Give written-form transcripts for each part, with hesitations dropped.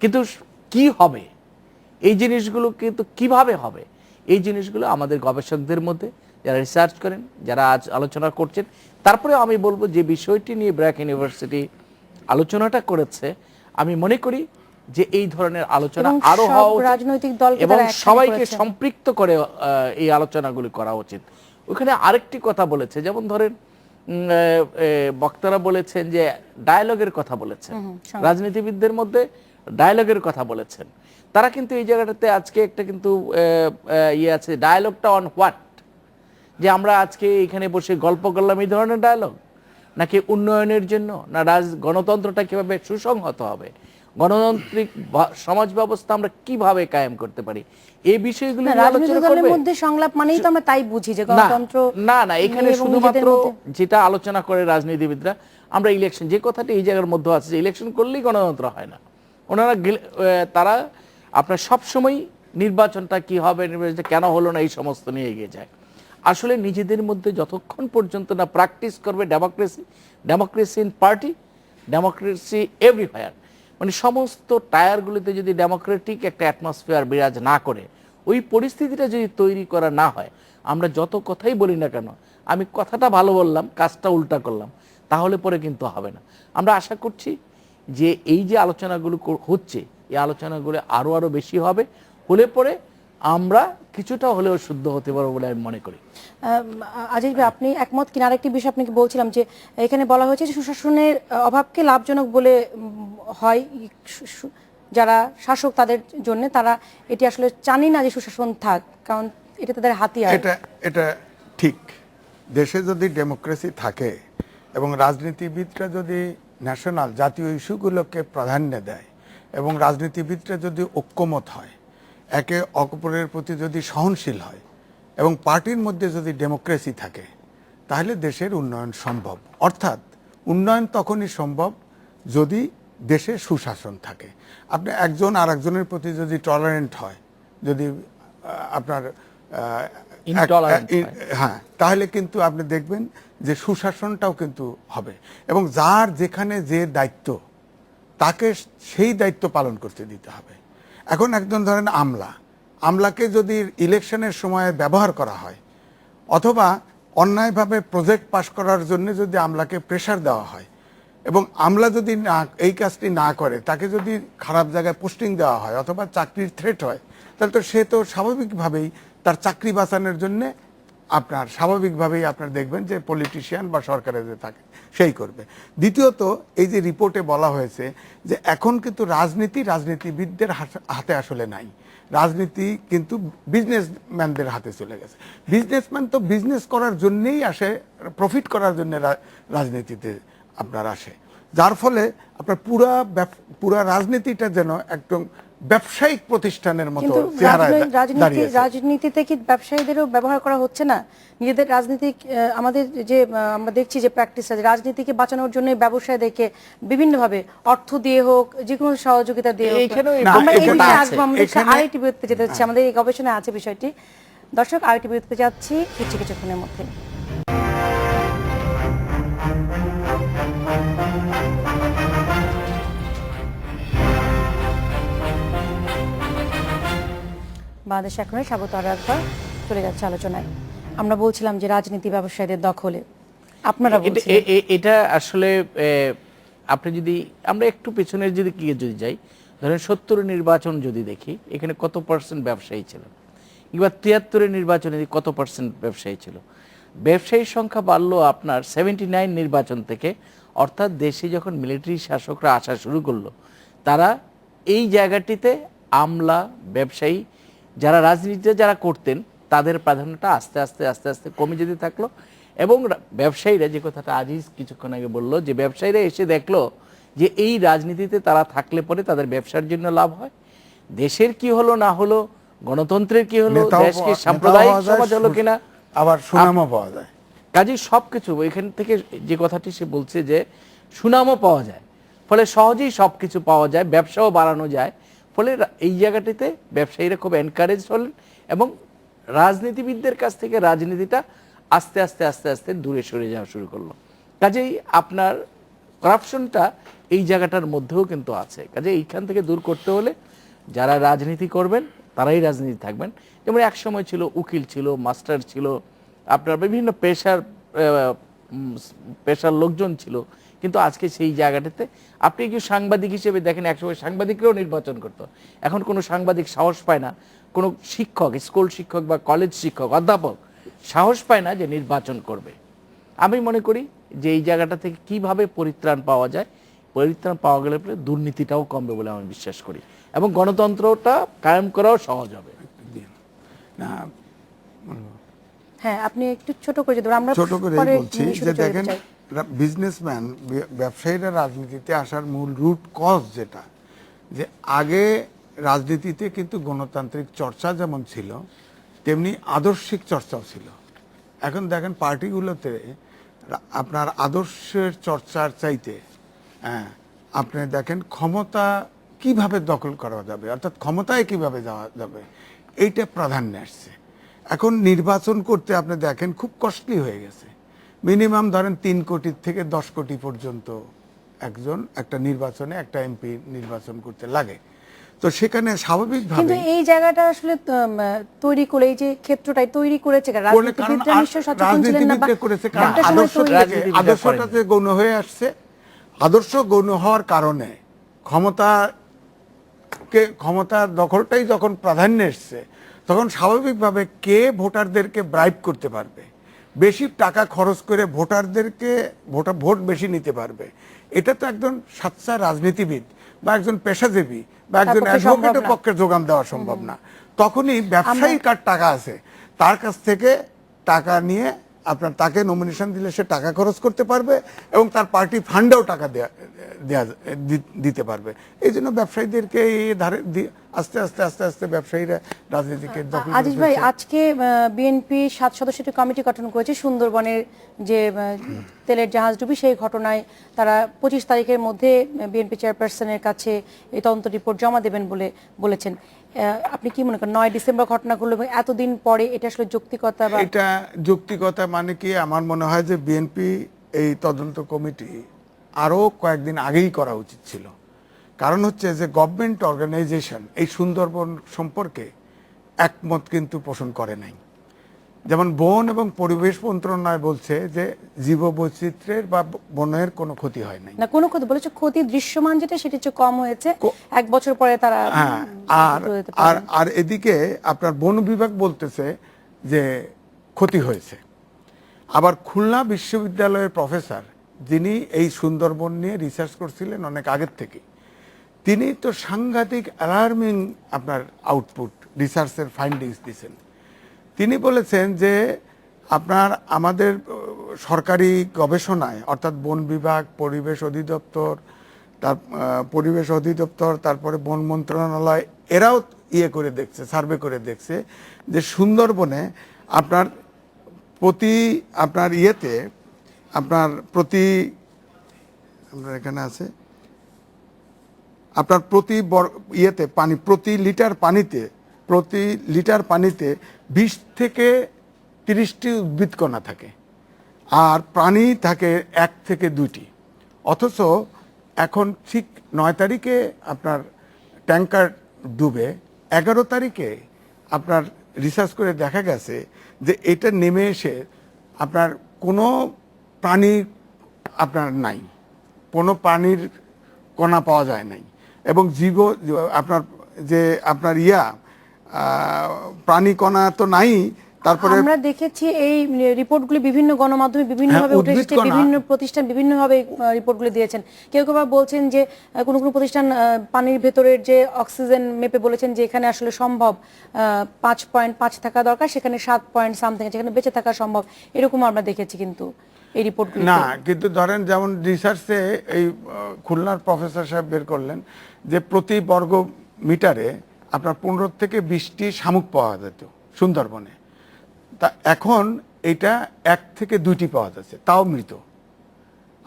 কিন্তু কি হবে এই জিনিসগুলো কিন্তু কিভাবে হবে এই জিনিসগুলো আমাদের গবেষকদের মধ্যে যারা রিসার্চ করেন, যারা আজ আলোচনা করছেন, তারপরে আমি বলবো যে বিষয়টি নিয়ে ব্র্যাক ইউনিভার্সিটি আলোচনাটা করেছে, আমি মনে করি যে এই ধরনের আলোচনা আরো হওয়া উচিত রাজনৈতিক দলকে এবং তারা একখানে সবাইকে করেছে। সম্পৃক্ত করে এই আলোচনাগুলি করা উচিত। ওখানে আরেকটি কথা বলেছে, যেমন ধরেন বক্তারা বলেছেন যে ডায়ালগের কথা বলেছেন, রাজনীতিবিদদের মধ্যে ডায়ালগের কথা বলেছেন। তারা কিন্তু এই জায়গাটাতে আজকে একটা কিন্তু ইয়ে আছে, ডায়ালগটা অন হোয়াট, যে আমরা আজকে এখানে বসে গল্প করলাম এই ধরনের ডায়ালগ, নাকি উন্নয়নের জন্য, না গণতন্ত্রটা কিভাবে সুসংহত হবে, গণতান্ত্রিক সমাজ ব্যবস্থা আমরা কিভাবে কায়েম করতে পারি, এই বিষয়গুলো নিয়ে আলোচনা রাজনৈতিক করবে। দলের মধ্যে সংলাপ মানেই তো আমরা তাই বুঝি যে গণতন্ত্র না, এখানে শুধুমাত্র যেটা আলোচনা করে রাজনীতিবিদরা, আমরা ইলেকশন, যে কথাটা এই জায়গার মধ্যে আছে যে ইলেকশন করলেই গণতন্ত্র হয় না। ওনারা তারা আপনার সবসময় নির্বাচনটা কি হবে, নির্বাচনটা কেন হলো না, এই সমস্ত নিয়ে এগিয়ে যায়। আসলে নিজেদের মধ্যে যতক্ষণ পর্যন্ত না প্র্যাকটিস করবে democracy in party, democracy everywhere, মানে সমস্ত টায়ারগুলিতে যদি ডেমোক্রেটিক একটা অ্যাটমসফিয়ার বিরাজ না করে, ওই পরিস্থিতিটা যদি তৈরি করা না হয়, আমরা যত কথাই বলি না কেন, আমি কথাটা ভালো বললাম কাজটা উল্টা করলাম, তাহলে পরে কিন্তু হবে না। আমরা আশা করছি যে এই যে আলোচনাগুলো হচ্ছে, এই আলোচনাগুলো আরো বেশি হবে, হলে পরে আমরা কিছুটা হলেও শুদ্ধ হতে পারবো বলে আমি মনে করি। আজিজ ভাই, আপনি একমত কিনা? আরেকটি বিষয় আপনাকে বলছিলাম যে এখানে বলা হয়েছে যে সুশাসনের অভাবকে লাভজনক বলে হয় যারা শাসক তাদের জন্য, তারা এটি আসলে জানি না যে সুশাসন থাক, কারণ এটা তাদের হাতিয়ার। এটা ঠিক। দেশে যদি ডেমোক্রেসি থাকে এবং রাজনীতিবিদরা যদি ন্যাশনাল জাতীয় ইস্যুগুলোকে প্রাধান্য দেয় এবং রাজনীতিবিদরা যদি ঐক্যমত হয়, একে অপরের প্রতি যদি সহনশীল হয় এবং পার্টির মধ্যে যদি ডেমোক্রেসি থাকে, তাহলে দেশের উন্নয়ন সম্ভব। অর্থাৎ উন্নয়ন তখনই সম্ভব যদি দেশে সুশাসন থাকে। আপনি একজন আর একজনের প্রতি যদি টলারেন্ট হয়, যদি আপনার হ্যাঁ, তাহলে কিন্তু আপনি দেখবেন যে সুশাসনটাও কিন্তু হবে এবং যার যেখানে যে দায়িত্ব তাকে সেই দায়িত্ব পালন করতে দিতে হবে। এখন একজন ধরেন আমলাকে যদি ইলেকশনের সময় ব্যবহার করা হয়, অথবা অন্যায়ভাবে প্রজেক্ট পাস করার জন্য যদি আমলাকে প্রেশার দেওয়া হয় এবং আমলা যদি এই কাজটি না করে, তাকে যদি খারাপ জায়গায় পোস্টিং দেওয়া হয় অথবা চাকরির থ্রেট হয়, তাহলে তো সে তো স্বাভাবিকভাবেই তার চাকরি বাঁচানোর জন্যে আপনার স্বাভাবিকভাবেই আপনার দেখবেন যে পলিটিশিয়ান বা সরকারে যে থাকে সেই করবে। দ্বিতীয়ত, এই যে রিপোর্টে বলা হয়েছে যে এখন কিন্তু রাজনীতিবিদদের হাতে আসলে নাই, রাজনীতি কিন্তু বিজনেসম্যানদের হাতে চলে গেছে। বিজনেসম্যান তো বিজনেস করার জন্যেই আসে, প্রফিট করার জন্য রাজনীতিতে আপনার আসে, যার ফলে আপনার পুরা রাজনীতিটা যেন একদম ব্যবসায়িক প্রতিষ্ঠানের মতো চেহারায় দাঁড়িয়েছে। রাজনীতিতে কি ব্যবসায়ীদেরও ব্যবহার করা হচ্ছে না? নিজেদের রাজনীতিক আমাদের যে আমরা দেখছি যে প্র্যাকটিস আছে, রাজনীতিকে বাঁচানোর জন্য ব্যবসায়ীদেরকে বিভিন্নভাবে অর্থ দিয়ে হোক, যে কোনো সহযোগিতা দিয়ে হোক। আমরা এই বিষয়ে আসবো, আমাদের আরেকটি বিরতিতে যেতে হচ্ছে, আমাদের এই গবেষণায় আছে বিষয়টি। দর্শক, আরেকটি বিরতিতে যাচ্ছি কিছুক্ষণের মধ্যে। বাংলাদেশ এখনো স্বাগত আরো একবার চলে যাচ্ছে আলোচনায়। আমরা বলছিলাম যে রাজনীতি ব্যবসায়ীদের দখলে, আপনারা এটা আসলে আপনি যদি আমরা একটু পেছনের যদি যাই, ধরেন ৭০ নির্বাচন যদি দেখি, এখানে কত পার্সেন্ট ব্যবসায়ী ছিল, কিংবা ৭৩ নির্বাচনে কত পার্সেন্ট ব্যবসায়ী ছিল। ব্যবসায়ীর সংখ্যা বাড়লো আপনার 79 নির্বাচন থেকে, অর্থাৎ দেশে যখন মিলিটারি শাসকরা আসা শুরু করলো, তারা এই জায়গাটিতে আমলা ব্যবসায়ী যারা রাজনীতিতে যারা করতেন তাদের প্রাধান্যটা আস্তে আস্তে কমে যেতে থাকলো। এবং ব্যবসায়ীরা, যে কথাটা আজিজ কিছুক্ষণ আগে বললো, যে ব্যবসায়ীরা এসে দেখলো যে এই রাজনীতিতে তারা থাকলে পরে তাদের ব্যবসার জন্য লাভ হয়, দেশের কি হলো না হলো, গণতন্ত্রের কি হলো, দেশকে সাম্প্রদায়িক সমাজ হলো কিনা, আবার সুনামও পাওয়া যায়। কাজেই সবকিছু এখান থেকে যে কথাটি সে বলছে যে সুনামও পাওয়া যায়, ফলে সহজেই সবকিছু পাওয়া যায়, ব্যবসাও বাড়ানো যায়। ফলে এই জায়গাটিতে ব্যবসায়ীরা খুব এনকারেজ হলেন এবং রাজনীতিবিদদের কাছ থেকে রাজনীতিটা আস্তে আস্তে দূরে সরে যাওয়া শুরু করলো। কাজেই আপনার করাপশনটা এই জায়গাটার মধ্যেও কিন্তু আছে। কাজে এইখান থেকে দূর করতে হলে যারা রাজনীতি করবেন তারাই রাজনীতি থাকবেন। যেমন এক সময় ছিল উকিল ছিল, মাস্টার ছিল, আপনার বিভিন্ন পেশার লোকজন ছিল, কিন্তু আজকে সেই জায়গাটাতে আপনি কি সাংবাদিক হিসেবে দেখেন, একসময় সাংবাদিকরাও নির্বাচন করতো, এখন কোনো সাংবাদিক সাহস পায় না, কোনো শিক্ষক, স্কুল শিক্ষক বা কলেজ শিক্ষক, অধ্যাপক সাহস পায় না যে নির্বাচন করবে। আমি মনে করি যে এই জায়গাটা থেকে কিভাবে পরিত্রাণ পাওয়া যায়, পরিত্রাণ পাওয়া গেলে পরে দুর্নীতিটাও কমবে বলে আমি বিশ্বাস করি, এবং গণতন্ত্রটা কায়েম করাও সহজ হবে। না, হ্যাঁ, আপনি একটু ছোট করে যদি আমরা ছোট করে পরে বলছি ইস্যুতে যে চলে যেতে দেখেন, চাই। বিজনেসম্যান, ব্যবসায়ীরা রাজনীতিতে আসার মূল রুট কজ যেটা, যে আগে রাজনীতিতে কিন্তু গণতান্ত্রিক চর্চা যেমন ছিল তেমনি আদর্শিক চর্চাও ছিল। এখন দেখেন পার্টিগুলোতে আপনার আদর্শের চর্চার চাইতে আপনি দেখেন ক্ষমতা কিভাবে দখল করা যাবে, অর্থাৎ ক্ষমতায় কিভাবে যাওয়া যাবে, এইটা প্রাধান্য আসছে। এখন নির্বাচন করতে আপনি দেখেন খুব কস্টলি হয়ে গেছে। মিনিমাম ধরেন 3 কোটি থেকে 10 কোটি পর্যন্ত একজন একটা নির্বাচনে একটা এমপি নির্বাচন করতে লাগে। তো সেখানে স্বাভাবিকভাবে কিন্তু এই জায়গাটা আসলে তৈরি করে, এই যে ক্ষেত্রটাই তৈরি করেছে কারা? রাজনীতিবিদরা নিশ্চয়ই সচেতন ছিলেন না, বা রাজনীতিবিদরা করেছে, কারণ একটা সময় তৈরি রাজনীতিবিদরা আদর্শটা যে গৌণ হয়ে আসছে, আদর্শ গৌণ হওয়ার কারণে ক্ষমতার দখলটাই যখন প্রাধান্য এসছে, তখন স্বাভাবিকভাবে কে ভোটারদেরকে ব্রাইব করতে পারবে, বেশি টাকা খরচ করে ভোট বেশি নিতে পারবে, এটা তো একজন সাচ্চা রাজনীতিবিদ বা একজন পেশাজীবী বা একজন পক্ষে অ্যাডভোকেটের সম্ভব না। পক্ষে যোগান দেওয়া সম্ভব না। তখনই ব্যবসায়ী কার টাকা আছে তার কাছ থেকে টাকা নিয়ে আপনার তাকে নমিনেশন দিলে সে টাকা খরচ করতে পারবে এবং তার পার্টি ফান্ডেও টাকা দিতে পারবে। এই জন্য ব্যবসায়ীদেরকে এই ধারে আস্তে আস্তে আস্তে আস্তে ব্যবসায়ীরা রাজনীতিকে দখল করে আজিজ ভাই, ফেলছে। আজকে বিএনপি 7 সদস্যের একটি কমিটি গঠন করেছে সুন্দরবনের যে তেলের জাহাজ ডুবি সেই ঘটনায়। তারা 25 তারিখের মধ্যে বিএনপি চেয়ারপারসনের কাছে এই তদন্ত রিপোর্ট জমা দেবেন বলে বলেছেন। আপনি কি মনে করেন 9 ডিসেম্বর ঘটনাগুলো এবং এতদিন পরে এটা আসলে যৌক্তিকতা? বা এটা যৌক্তিকতা মানে কি, আমার মনে হয় যে বিএনপি এই তদন্ত কমিটি আরো কয়েকদিন আগেই করা উচিত ছিল। কারণ হচ্ছে যে গভর্নমেন্ট অর্গানাইজেশন এই সুন্দরবন সম্পর্কে একমত কিন্তু পোষণ করে নাই। যেমন বন এবং পরিবেশ মন্ত্রণালয় বলছে যে জীববৈচিত্র্যের বা বনের কোনো ক্ষতি হয় নাই। না, কোনো ক্ষতি বলেছে, ক্ষতি দৃশ্যমান যেটা সেটা হচ্ছে কম হয়েছে, 1 বছর পরে তারা আর এদিকে আপনার বন বিভাগ বলতেছে যে ক্ষতি হয়েছে। আবার খুলনা বিশ্ববিদ্যালয়ের প্রফেসর, যিনি এই সুন্দরবন নিয়ে রিসার্চ করছিলেন অনেক আগের থেকে, তিনি তো সাংঘাতিক অ্যালার্মিং আপনার আউটপুট রিসার্চের ফাইন্ডিংস দিয়েছেন। তিনি বলেছেন যে আপনার আমাদের সরকারি গবেষণায়, অর্থাৎ বন বিভাগ, পরিবেশ অধিদপ্তর, তারপরে বন মন্ত্রণালয়, এরাও করে দেখছে, সার্ভে করে দেখছে যে সুন্দরবনে আপনার প্রতি লিটার পানিতে 20 থেকে 30টি উদ্ভিদকণা থাকে, আর প্রাণী থাকে 1 থেকে 2টি। অথচ এখন ঠিক 9 তারিখে আপনার ট্যাঙ্কার ডুবে, 11 তারিখে আপনার রিসার্চ করে দেখা গেছে যে এটা নেমে এসে আপনার কোনো প্রাণী আপনার নাই, কোনো প্রাণীর কণা পাওয়া যায় নাই, এবং প্রাণী কণা তো নাই। তারপরে আমরা দেখেছি এই রিপোর্টগুলি বিভিন্ন গণমাধ্যমে বিভিন্নভাবে উঠে এসেছে, বিভিন্ন প্রতিষ্ঠান বিভিন্নভাবে রিপোর্টগুলি দিয়েছেন। কেউ কেউ বলছেন যে কোনো কোনো প্রতিষ্ঠান পানির ভেতরের যে অক্সিজেন মেপে বলেছেন যে এখানে আসলে সম্ভব 5.5 থাকা দরকার, সেখানে 7 সামথিং, যেখানে বেঁচে থাকা সম্ভব, এরকম আমরা দেখেছি কিন্তু এই রিপোর্টগুলি না। কিন্তু ধরেন যেমন রিসার্চে এই খুলনার প্রফেসর সাহেব বের করলেন যে প্রতি বর্গ মিটারে আপনার 15 থেকে 20টি শামুক পাওয়া যেত সুন্দরবনে। তা এখন এটা 1 থেকে 2টি পাওয়া যাচ্ছে, তাও মৃত।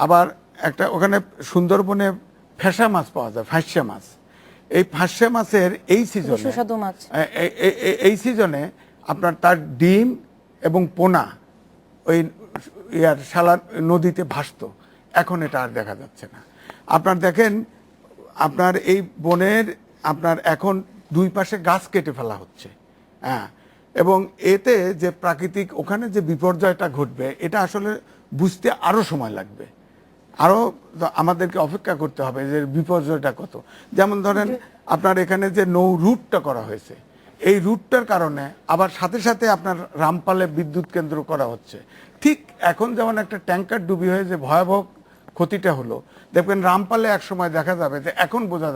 আবার ওখানে সুন্দরবনে ফ্যাসা মাছ পাওয়া যায়, ফাঁসা মাছ। এই ফাঁসা মাছের এই সিজনে আপনার তার ডিম এবং পোনা ওই শালা নদীতে ভাসতো, এখন এটা আর দেখা যাচ্ছে না। আপনার দেখেন, আপনার এই বনের আপনার এখন দুই পাশে গাছ কেটে ফেলা হচ্ছে, হ্যাঁ, এবং এতে যে প্রাকৃতিক ওখানে যে বিপর্যয়টা ঘটবে এটা আসলে বুঝতে আরো সময় লাগবে, আরো আমাদেরকে অপেক্ষা করতে হবে যে বিপর্যয়টা কত। যেমন ধরেন আপনার এখানে যে নৌ রুটটা করা হয়েছে, এই রুটটার কারণে আবার সাথে সাথে আপনার রামপালে বিদ্যুৎ কেন্দ্র করা হচ্ছে। ঠিক এখন যেমন একটা ট্যাঙ্কার ডুবি হয়ে যে ভয়াবহ ক্ষতিটা হলো, দেখবেন রামপালে এক সময় দেখা যাবে যে এখন বোঝা যাবে